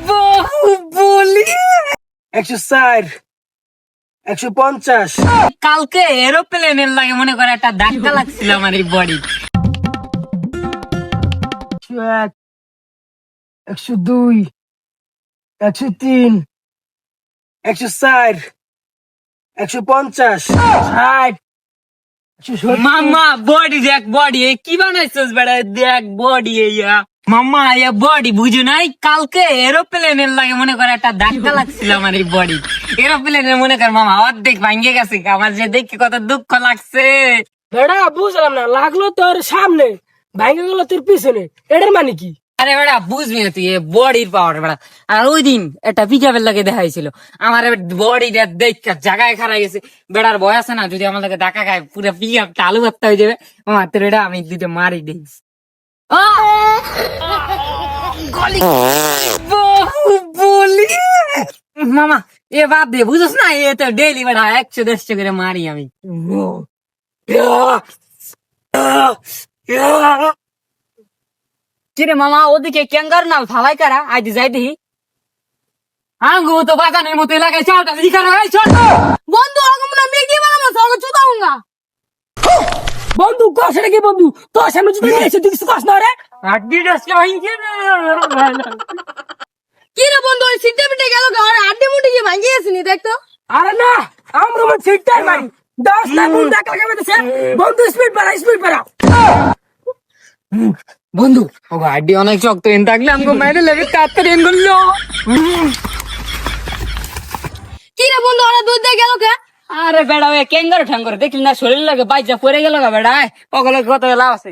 বলি 160 150 কালকে এরোপ্লেনের লাগে মনে করে একটা ধাক্কা লাগছিল আমার এই বডি। 101 102 103 160 150 60 মামা বডি দেখ বডি কি বানাইছস বেড়া দেখ বডি মামা বডি বুঝো নাই কালকে এরোপ্লেনের লাগে মনে করে একটা ধাক্কা লাগছিল আমার এই বডি। এরোপ্লেনের মনে কর মামা অর্ধেক ভাঙ্গে গেছে, আমার যে দেখে কত দুঃখ লাগছে। বেড়া বুঝলাম না, লাগলো তোর সামনে ভাঙে গেল তোর পিছনে, এটার মানে কি? আরে বেড়া বুঝবি না তুই বডির পাওয়ার বেড়া। আর ওই দিন একটা পিকআপের লাগে দেখাইছিল আমার বডি দেখ জায়গায় খারাপ গেছে। বেড়ার ভয় আছে না, যদি আমার লাগে ধাক্কা খায় পুরো পিকআপটা আলু ভর্তা হয়ে যাবে। আমার তোর এটা আমি দুটো মারি দিস। বলি মামা এ বাদ দে, বুঝছ না এ তো ডেইলি বেড়া 100-150 করে মারি আমি। কিরে মামা ওদিকে ক্যাঙ্গার নাল ফালাই কারা আইদি যাই দেখি। আঙ্গু তো বাগানের মতো এলাকায় চালটা লিখানো হয়। চল বন্ধু আগমন আমি কি বানাবো সঙ্গে চুদাউঙ্গা। বন্ধু কস কি বন্ধু, তোর সামনে যদি এসে তুই কিছু কস না রে। আড্ডি ডাসকে ভাঙিয়ে কি রে বন্ধু ওই সিটে পিটে গেল ঘরে আড্ডি মুটি কি ভাঙিয়ে আসিনি দেখতো। আরে না আমরা মন সিটটাই মারি 10 লাখ গুণ টাকা লাগাইতেছে। বন্ধু স্পিড বাড়া। বন্ধু ও আড্ডি অনেক শক্ত এন থাকলে আমাকে মাইরে লেগে তাড়াতাড়ি এন করলো। কি রে বন্ধু ওরা দুধ দিয়ে গেল কে? আরে বেড়া ওই ক্যাঙ্গার ঠাঙ্গর দেখলি না শরীর লাগে বাইজা পড়ে গেল গা বেড়া। ওগুলো কত লাভ আছে।